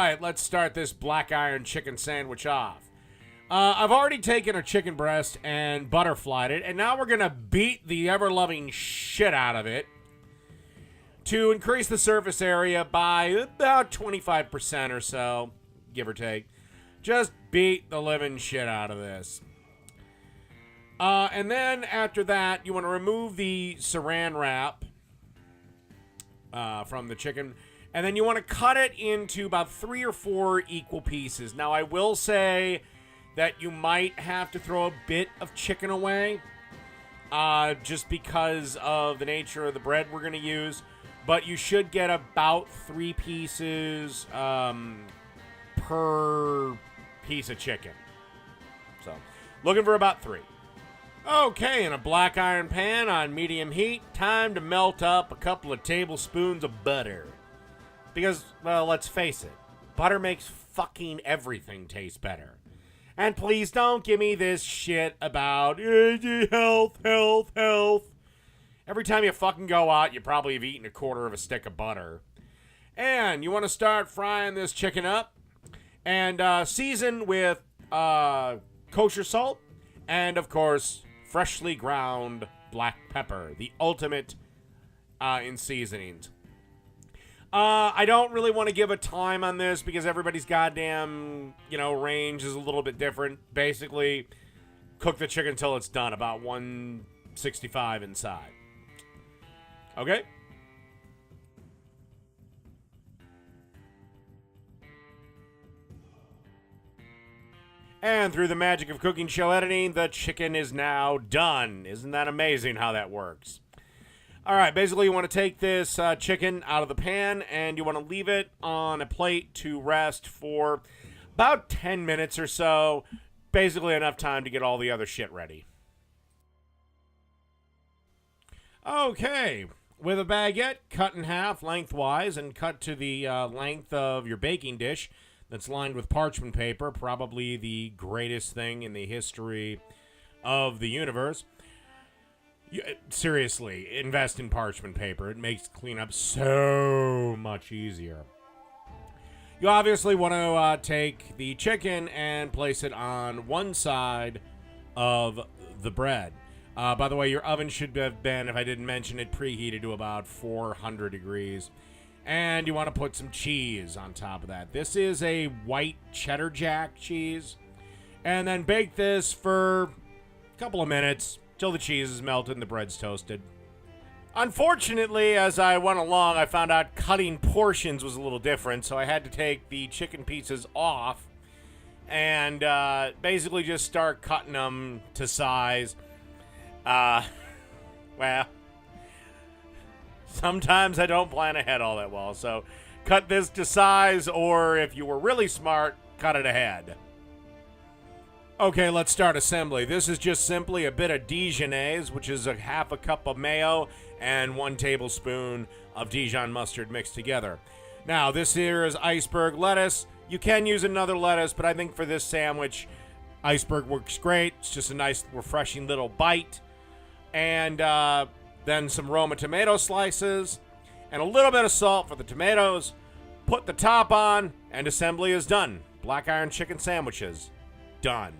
right, let's start this black iron chicken sandwich off. I've already taken a chicken breast and butterflied it, and now we're going to beat the ever-loving shit out of it to increase the surface area by about 25% or so, give or take. Just beat the living shit out of this. And then after that, you want to remove the saran wrap from the chicken. And then you want to cut it into about 3 or 4 equal pieces. Now, I will say that you might have to throw a bit of chicken away just because of the nature of the bread we're going to use. But you should get about 3 pieces per piece of chicken. So, looking for about 3. Okay, in a black iron pan on medium heat, time to melt up a couple of tablespoons of butter. Because, well, let's face it, butter makes fucking everything taste better. And please don't give me this shit about health. Every time you fucking go out, you probably have eaten a quarter of a stick of butter. And you want to start frying this chicken up and season with kosher salt and, of course, freshly ground black pepper, the ultimate in seasonings. I don't really want to give a time on this because everybody's goddamn, range is a little bit different. Basically, cook the chicken until it's done, about 165 inside. Okay? And through the magic of cooking show editing, the chicken is now done. Isn't that amazing how that works? All right, basically you want to take this chicken out of the pan and you want to leave it on a plate to rest for about 10 minutes or so. Basically enough time to get all the other shit ready. Okay, with a baguette, cut in half lengthwise and cut to the length of your baking dish that's lined with parchment paper, probably the greatest thing in the history of the universe. Seriously, invest in parchment paper. It makes cleanup so much easier. You obviously want to take the chicken and place it on one side of the bread. By the way, your oven should have been, if I didn't mention it, preheated to about 400 degrees. And you want to put some cheese on top of that. This is a white cheddar jack cheese. And then bake this for a couple of minutes till the cheese is melted and the bread's toasted. Unfortunately, as I went along, I found out cutting portions was a little different, so I had to take the chicken pieces off and basically just start cutting them to size. Well, sometimes I don't plan ahead all that well, so cut this to size, or if you were really smart, cut it ahead. Okay, let's start assembly. This is just simply a bit of Dijonnaise, which is a half a cup of mayo and 1 tablespoon of Dijon mustard mixed together. Now, this here is iceberg lettuce. You can use another lettuce, but I think for this sandwich, iceberg works great. It's just a nice, refreshing little bite. And then some Roma tomato slices and a little bit of salt for the tomatoes. Put the top on, and assembly is done. Black iron chicken sandwiches. Done.